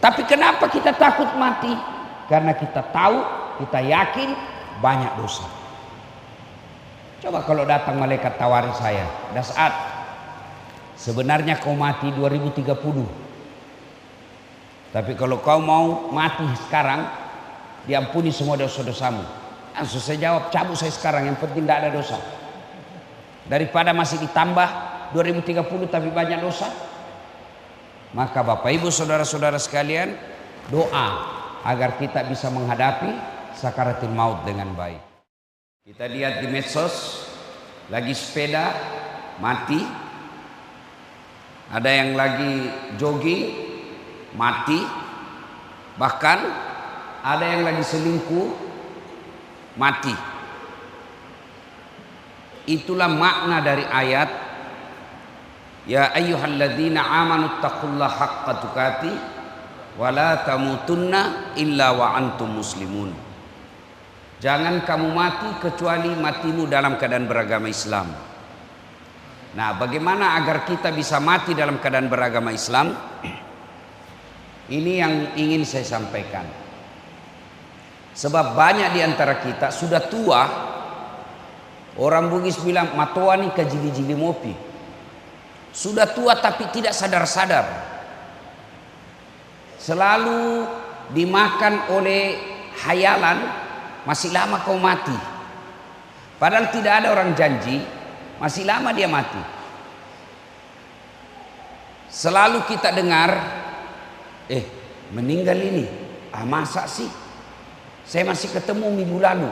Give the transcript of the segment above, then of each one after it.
Tapi kenapa kita takut mati? Karena kita tahu, kita yakin banyak dosa. Coba kalau datang malaikat tawari saya, Das'ad, sebenarnya kau mati 2030. Tapi kalau kau mau mati sekarang, diampuni semua dosa-dosamu. Langsung saya jawab, cabut saya sekarang, yang penting tidak ada dosa. Daripada masih ditambah 2030 tapi banyak dosa. Maka Bapak Ibu saudara-saudara sekalian, doa agar kita bisa menghadapi sakaratul maut dengan baik. Kita lihat di medsos, lagi sepeda mati, ada yang lagi jogging mati, bahkan ada yang lagi selingkuh mati. Itulah makna dari ayat ya ayyuhalladzina amanu taqullaha haqqa tuqatih wa la tamutunna illa wa antum muslimun. Jangan kamu mati kecuali matimu dalam keadaan beragama Islam. Nah, bagaimana agar kita bisa mati dalam keadaan beragama Islam? Ini yang ingin saya sampaikan. Sebab banyak di antara kita sudah tua. Orang Bugis bilang matoa nih kajili-jili mopi. Sudah tua tapi tidak sadar-sadar. Selalu dimakan oleh hayalan, masih lama kau mati. Padahal tidak ada orang janji, masih lama dia mati. Selalu kita dengar, meninggal ini, masa sih? Saya masih ketemu minggu lalu.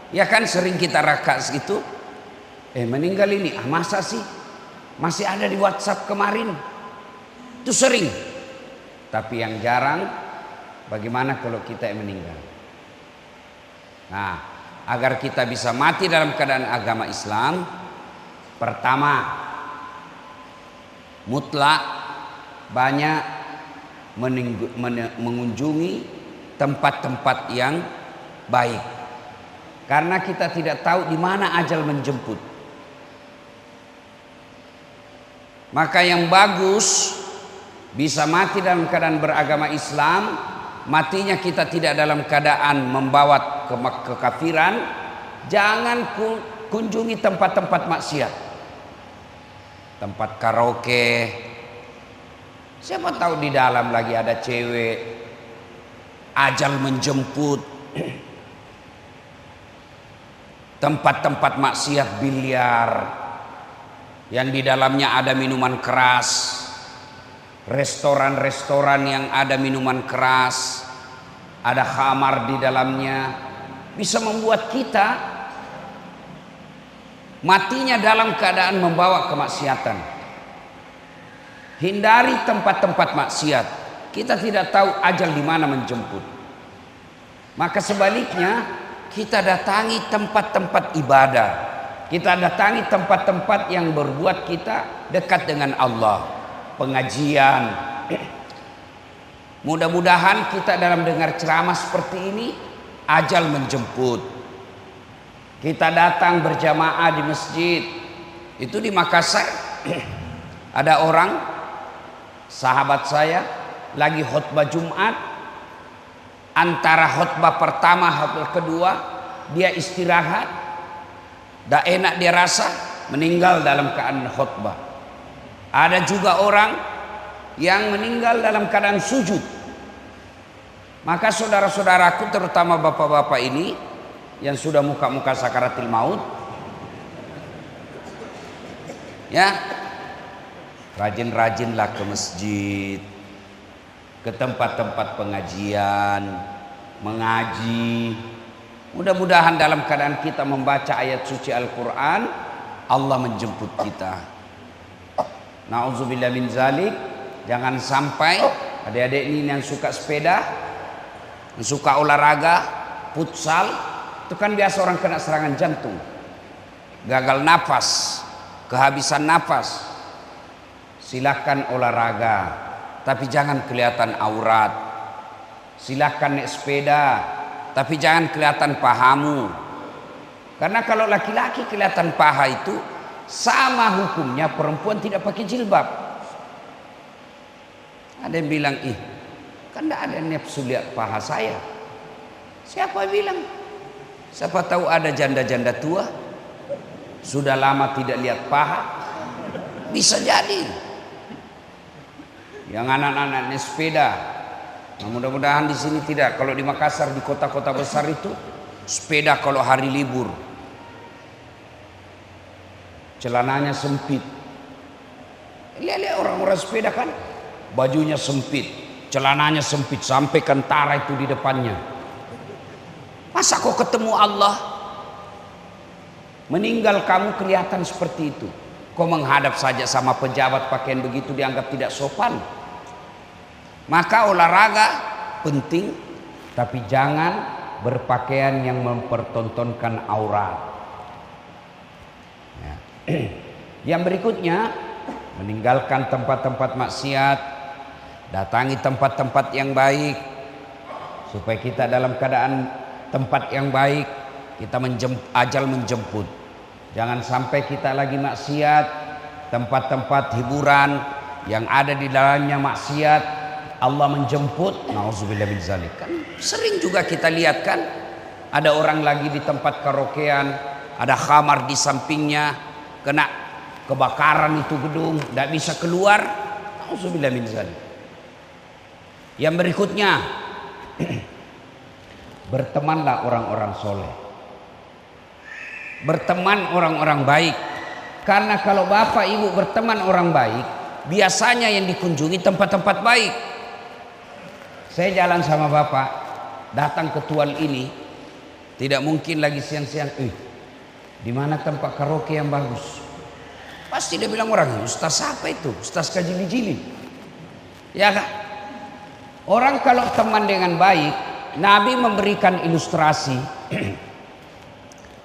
Ya kan sering kita rakas gitu. Meninggal ini, masa sih? Masih ada di WhatsApp kemarin. Itu sering. Tapi yang jarang, bagaimana kalau kita yang meninggal? Nah, agar kita bisa mati dalam keadaan agama Islam, pertama, mutlak banyak mengunjungi tempat-tempat yang baik. Karena kita tidak tahu di mana ajal menjemput. Maka yang bagus bisa mati dalam keadaan beragama Islam, matinya kita tidak dalam keadaan membawa kekafiran. Jangan kunjungi tempat-tempat maksiat, tempat karaoke. Siapa tahu di dalam lagi ada cewek, ajal menjemput. Tempat-tempat maksiat biliar yang di dalamnya ada minuman keras, restoran-restoran yang ada minuman keras, ada khamar di dalamnya, bisa membuat kita matinya dalam keadaan membawa kemaksiatan. Hindari tempat-tempat maksiat. Kita tidak tahu ajal di mana menjemput. Maka sebaliknya, kita datangi tempat-tempat ibadah. Kita datangi tempat-tempat yang berbuat kita dekat dengan Allah. Pengajian. Mudah-mudahan kita dalam dengar ceramah seperti ini, ajal menjemput. Kita datang berjamaah di masjid. Itu di Makassar. Ada orang, sahabat saya, lagi khutbah Jumat. Antara khutbah pertama, khutbah kedua, dia istirahat. Dah enak dia rasa, meninggal dalam keadaan khutbah. Ada juga orang yang meninggal dalam keadaan sujud. Maka saudara-saudaraku, terutama bapak-bapak ini yang sudah muka-muka sakaratil maut, ya, rajin-rajinlah ke masjid, ke tempat-tempat pengajian, mengaji. Mudah-mudahan dalam keadaan kita membaca ayat suci Al-Quran, Allah menjemput kita. Na'udzubillah min zalik. Jangan sampai adik-adik ini yang suka sepeda, yang suka olahraga, futsal, itu kan biasa orang kena serangan jantung, gagal nafas, kehabisan nafas. Silakan olahraga, tapi jangan kelihatan aurat. Silakan naik sepeda, tapi jangan kelihatan pahamu. Karena kalau laki-laki kelihatan paha itu sama hukumnya perempuan tidak pakai jilbab. Ada yang bilang, Kan tidak ada nafsu lihat paha saya. Siapa bilang? Siapa tahu ada janda-janda tua sudah lama tidak lihat paha, bisa jadi. Yang anak-anak naik sepeda, nah, mudah-mudahan di sini tidak. Kalau di Makassar, di kota-kota besar itu sepeda kalau hari libur celananya sempit. Lihat orang-orang sepeda kan, bajunya sempit, celananya sempit sampai kentara itu di depannya. Masa kau ketemu Allah meninggal kamu kelihatan seperti itu? Kau menghadap saja sama pejabat pakaian begitu dianggap tidak sopan. Maka olahraga penting, tapi jangan berpakaian yang mempertontonkan aurat. Ya. Yang berikutnya, meninggalkan tempat-tempat maksiat, datangi tempat-tempat yang baik, supaya kita dalam keadaan tempat yang baik, kita ajal menjemput. Jangan sampai kita lagi maksiat, tempat-tempat hiburan yang ada di dalamnya maksiat, Allah menjemput. Nauzubillah min zalik. Kan sering juga kita lihat kan, ada orang lagi di tempat karaokean, ada khamar di sampingnya, kena kebakaran itu gedung, tidak bisa keluar. Nauzubillah min zalik. Yang berikutnya, bertemanlah orang-orang soleh, berteman orang-orang baik. Karena kalau bapak ibu berteman orang baik, biasanya yang dikunjungi tempat-tempat baik. Saya jalan sama bapak, datang ke tual ini, tidak mungkin lagi siang-siang, di mana tempat karaoke yang bagus? Pasti dia bilang orang, ustaz apa itu? Ustaz kajili-jili. Ya kan? Orang kalau teman dengan baik, Nabi memberikan ilustrasi.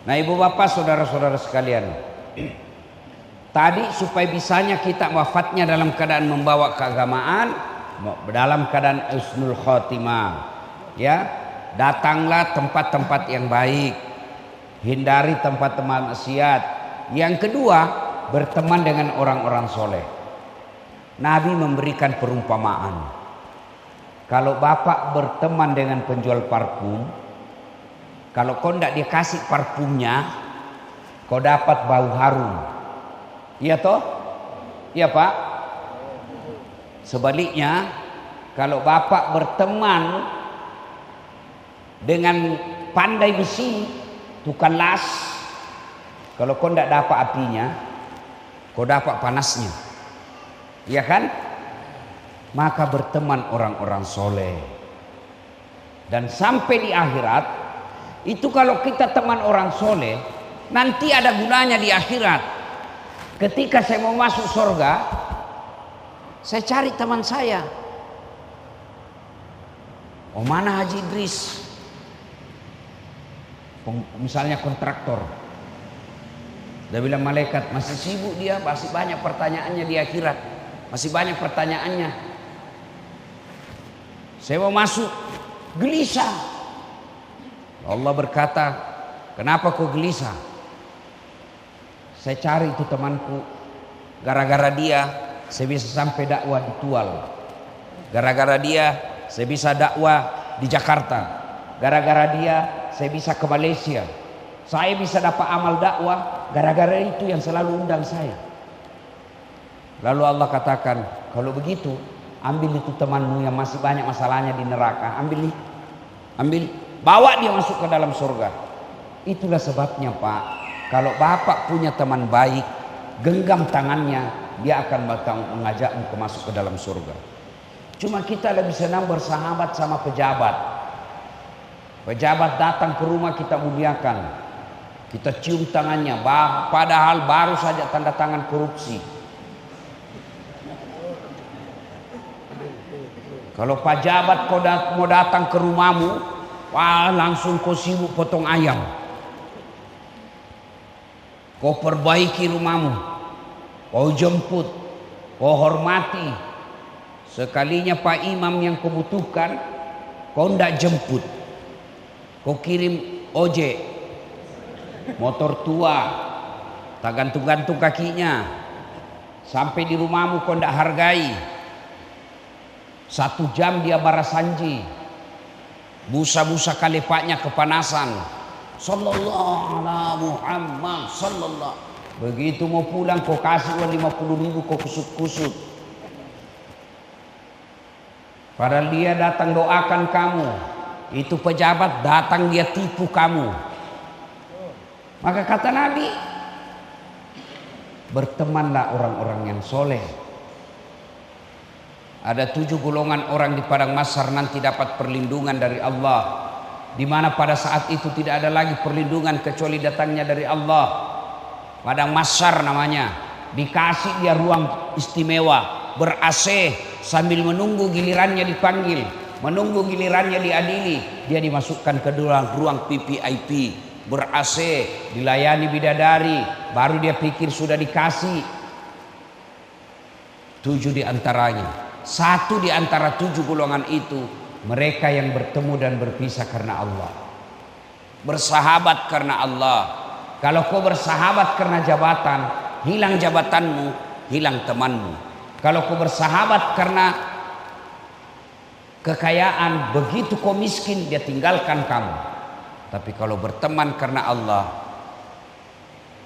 Nah, ibu bapak, saudara-saudara sekalian, tadi supaya bisanya kita wafatnya dalam keadaan membawa keagamaan, dalam keadaan husnul khotimah, ya, datanglah tempat-tempat yang baik, hindari tempat-tempat maksiat. Yang kedua, berteman dengan orang-orang soleh. Nabi memberikan perumpamaan. Kalau bapak berteman dengan penjual parfum, kalau kau tidak dia kasih parfumnya, kau dapat bau harum. Iya toh? Iya pak? Sebaliknya, kalau bapak berteman dengan pandai besi, tukang las, kalau kau tidak dapat apinya, kau dapat panasnya. Iya kan? Maka berteman orang-orang soleh. Dan sampai di akhirat, itu kalau kita teman orang soleh, nanti ada gunanya di akhirat. Ketika saya mau masuk surga, saya cari teman saya. Oh, mana Haji Idris? Misalnya kontraktor. Dia bilang malaikat, masih sibuk dia, masih banyak pertanyaannya di akhirat. Masih banyak pertanyaannya. Saya mau masuk, gelisah. Allah berkata, kenapa kau gelisah? Saya cari itu temanku, gara-gara dia saya bisa sampai dakwah di Tual. Gara-gara dia saya bisa dakwah di Jakarta. Gara-gara dia saya bisa ke Malaysia. Saya bisa dapat amal dakwah gara-gara itu yang selalu undang saya. Lalu Allah katakan, kalau begitu ambil itu temanmu yang masih banyak masalahnya di neraka, ambil, bawa dia masuk ke dalam surga. Itulah sebabnya pak, kalau bapak punya teman baik, genggam tangannya, dia akan mengajakmu ke masuk ke dalam surga. Cuma kita lebih senang bersahabat sama pejabat. Pejabat datang ke rumah kita muliakan, kita cium tangannya, padahal baru saja tanda tangan korupsi. Kalau pejabat kau mau datang ke rumahmu, wah langsung kau sibuk potong ayam. Kau perbaiki rumahmu, kau jemput, kau hormati. Sekalinya Pak Imam yang kau butuhkan, kau tidak jemput. Kau kirim ojek, motor tua, tak gantung-gantung kakinya. Sampai di rumahmu kau tidak hargai. 1 jam dia barasanji, busa-busa kalepaknya kepanasan. Sallallahu ala Muhammad sallallahu. Begitu mau pulang kau kasih uang 50.000 kau kusut-kusut. Padahal dia datang doakan kamu. Itu pejabat datang dia tipu kamu. Maka kata Nabi, bertemanlah orang-orang yang soleh. Ada 7 golongan orang di padang mahsyar nanti dapat perlindungan dari Allah, di mana pada saat itu tidak ada lagi perlindungan kecuali datangnya dari Allah. Padang mahsyar namanya, dikasih dia ruang istimewa, ber-AC sambil menunggu gilirannya dipanggil, menunggu gilirannya diadili. Dia dimasukkan ke dalam ruang VVIP, ber-AC, dilayani bidadari, baru dia pikir sudah dikasih. 7 di antaranya. 1 di antara 7 golongan itu, mereka yang bertemu dan berpisah karena Allah, bersahabat karena Allah. Kalau kau bersahabat karena jabatan, hilang jabatanmu, hilang temanmu. Kalau kau bersahabat karena kekayaan, begitu kau miskin dia tinggalkan kamu. Tapi kalau berteman karena Allah,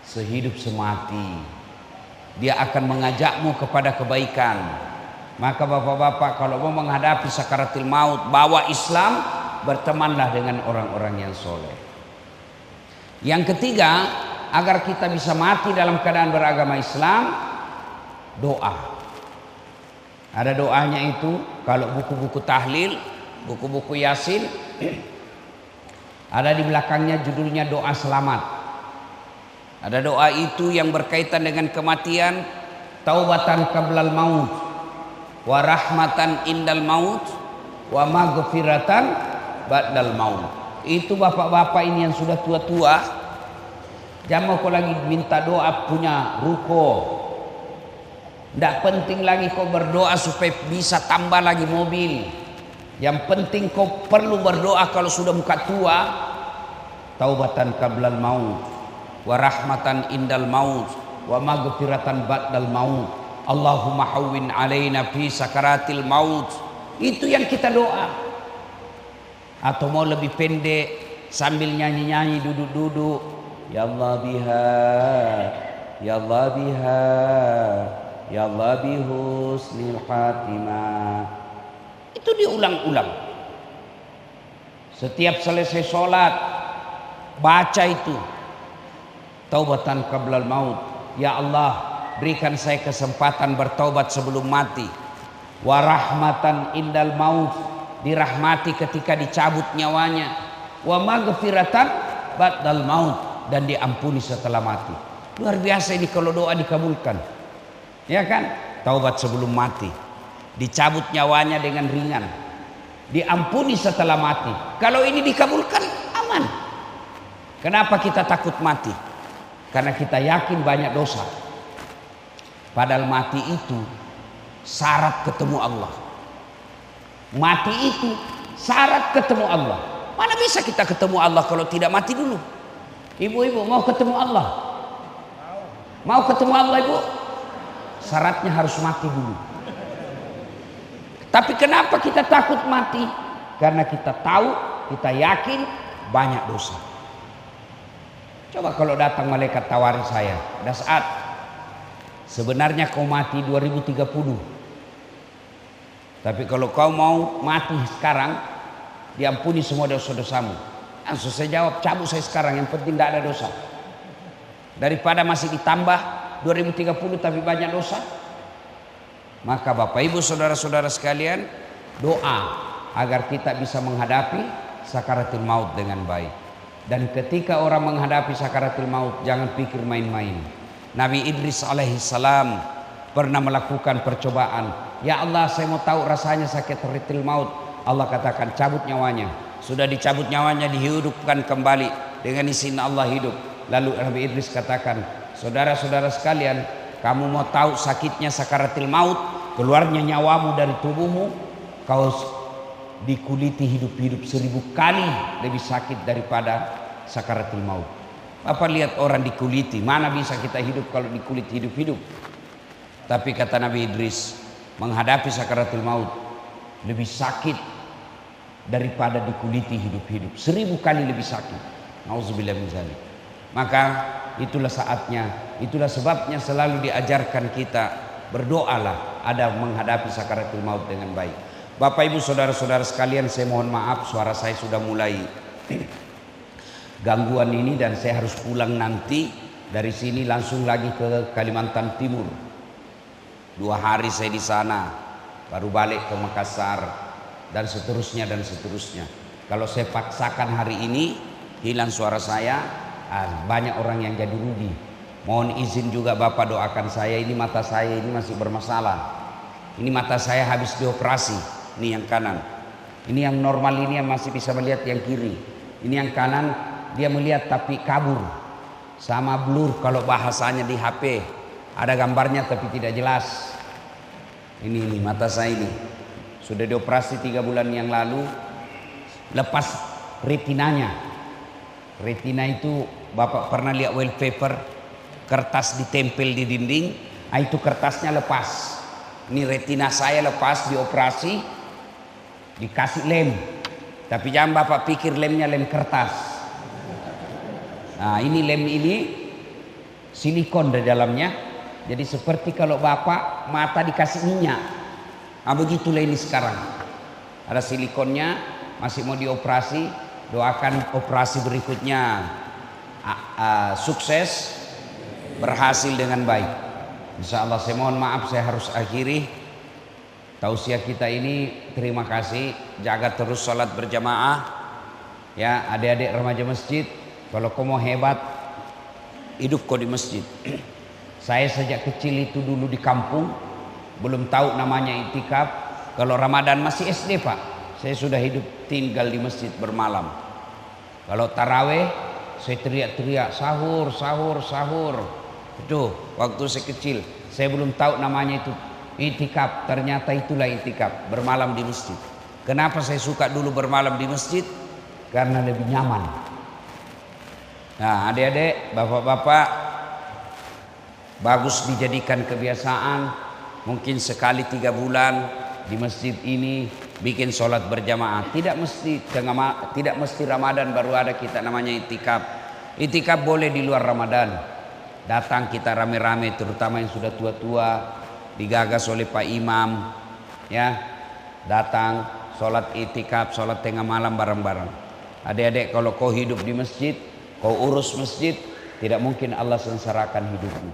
sehidup semati dia akan mengajakmu kepada kebaikan. Maka bapak-bapak kalau mau menghadapi sakaratul maut, bawa Islam, bertemanlah dengan orang-orang yang soleh. Yang ketiga, agar kita bisa mati dalam keadaan beragama Islam, doa. Ada doanya itu, kalau buku-buku tahlil, buku-buku yasin, ada di belakangnya judulnya doa selamat. Ada doa itu yang berkaitan dengan kematian, taubatan qablal maut, wa rahmatan indal maut, wa maghfiratan ba'dal maut. Itu bapak-bapak ini yang sudah tua-tua, jangan kau lagi minta doa punya ruko. Tidak penting lagi kau berdoa supaya bisa tambah lagi mobil. Yang penting kau perlu berdoa kalau sudah muka tua, taubatan qablal maut, wa rahmatan indal maut, wa maghfiratan ba'dal maut. Allahumma hawwin alaina fi sakaratil maut. Itu yang kita doa. Atau mau lebih pendek, sambil nyanyi-nyanyi, duduk-duduk, ya Allah biha, ya Allah biha, ya Allah bihusnil khatimah. Itu diulang-ulang. Setiap selesai sholat, baca itu, taubatan qablal maut. Ya Allah, berikan saya kesempatan bertaubat sebelum mati. Wa rahmatan indal maut, dirahmati ketika dicabut nyawanya. Wa maghfiratan ba'dal maut, dan diampuni setelah mati. Luar biasa ini kalau doa dikabulkan. Ya kan? Taubat sebelum mati, dicabut nyawanya dengan ringan, diampuni setelah mati. Kalau ini dikabulkan, aman. Kenapa kita takut mati? Karena kita yakin banyak dosa. Padahal mati itu syarat ketemu Allah. Mati itu syarat ketemu Allah. Mana bisa kita ketemu Allah kalau tidak mati dulu? Ibu-ibu mau ketemu Allah? Mau ketemu Allah ibu? Syaratnya harus mati dulu. Tapi kenapa kita takut mati? Karena kita tahu, kita yakin banyak dosa. Coba kalau datang malaikat tawari saya, Das'at, sebenarnya kau mati 2030. Tapi kalau kau mau mati sekarang, diampuni semua dosa-dosamu. Langsung saya jawab, cabut saya sekarang, yang penting tidak ada dosa. Daripada masih ditambah 2030 tapi banyak dosa. Maka Bapak Ibu saudara-saudara sekalian, doa agar kita bisa menghadapi sakaratul maut dengan baik. Dan ketika orang menghadapi sakaratul maut, jangan pikir main-main. Nabi Idris alaihissalam pernah melakukan percobaan. Ya Allah, saya mau tahu rasanya sakaratul maut. Allah katakan cabut nyawanya. Sudah dicabut nyawanya, dihidupkan kembali dengan izin Allah hidup. Lalu Nabi Idris katakan, saudara-saudara sekalian, kamu mau tahu sakitnya sakaratul maut, keluarnya nyawamu dari tubuhmu, kau dikuliti hidup-hidup 1000 kali lebih sakit daripada sakaratul maut. Apa lihat orang dikuliti, mana bisa kita hidup kalau dikuliti hidup-hidup? Tapi kata Nabi Idris, menghadapi sakaratul maut, lebih sakit daripada dikuliti hidup-hidup. 1000 kali lebih sakit. Nauzubillah min dzalik. Maka itulah saatnya, itulah sebabnya selalu diajarkan kita berdoalah ada menghadapi sakaratul maut dengan baik. Bapak Ibu saudara-saudara sekalian, saya mohon maaf suara saya sudah mulai gangguan ini dan saya harus pulang nanti dari sini langsung lagi ke Kalimantan Timur. 2 hari saya di sana, baru balik ke Makassar dan seterusnya dan seterusnya. Kalau saya paksakan hari ini hilang suara saya, banyak orang yang jadi rugi. Mohon izin juga Bapak doakan saya, ini mata saya ini masih bermasalah. Ini mata saya habis dioperasi, ini yang kanan. Ini yang normal ini yang masih bisa melihat yang kiri. Ini yang kanan dia melihat tapi kabur. Sama blur kalau bahasanya di HP. Ada gambarnya tapi tidak jelas. Ini mata saya ini. Sudah dioperasi 3 bulan yang lalu. Lepas retinanya. Retina itu Bapak pernah lihat wallpaper, kertas ditempel di dinding, itu kertasnya lepas. Ini retina saya lepas dioperasi, dikasih lem. Tapi jangan Bapak pikir lemnya lem kertas. Nah, ini lem ini silikon di dalamnya. Jadi seperti kalau Bapak mata dikasih minyak. Nah, begitulah ini sekarang. Ada silikonnya, masih mau dioperasi. Doakan operasi berikutnya sukses, berhasil dengan baik. Insya Allah. Saya mohon maaf saya harus akhiri tausiah kita ini. Terima kasih, jaga terus sholat berjamaah ya adik-adik remaja masjid. Kalau kau mau hebat hidup kau di masjid. Saya sejak kecil itu dulu di kampung belum tahu namanya itikaf. Kalau Ramadan masih SD Pak, saya sudah hidup tinggal di masjid bermalam. Kalau taraweh saya teriak-teriak sahur sahur sahur. Itu waktu saya kecil, saya belum tahu namanya itu itikaf. Ternyata itulah itikaf, bermalam di masjid. Kenapa saya suka dulu bermalam di masjid? Karena lebih nyaman. Nah, adik-adik, bapak-bapak, bagus dijadikan kebiasaan. Mungkin sekali 3 bulan di masjid ini bikin sholat berjamaah. Tidak mesti Ramadan baru ada kita namanya itikaf. Itikaf boleh di luar Ramadan. Datang kita rame-rame, terutama yang sudah tua-tua, digagas oleh Pak Imam, ya, datang sholat itikaf, sholat tengah malam bareng-bareng. Adik-adik, kalau kau hidup di masjid, kau urus masjid, tidak mungkin Allah sengsarakan hidupmu.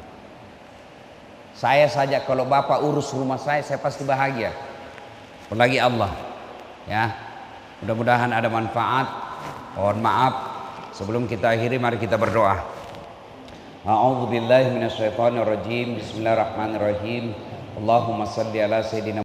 Saya saja kalau Bapak urus rumah saya pasti bahagia. Apalagi Allah, ya. Mudah-mudahan ada manfaat. Mohon maaf. Sebelum kita akhiri, mari kita berdoa. A'udzubillahi minasyaitonirrajim. Bismillahirrahmanirrahim. Allahumma salli ala sayyidina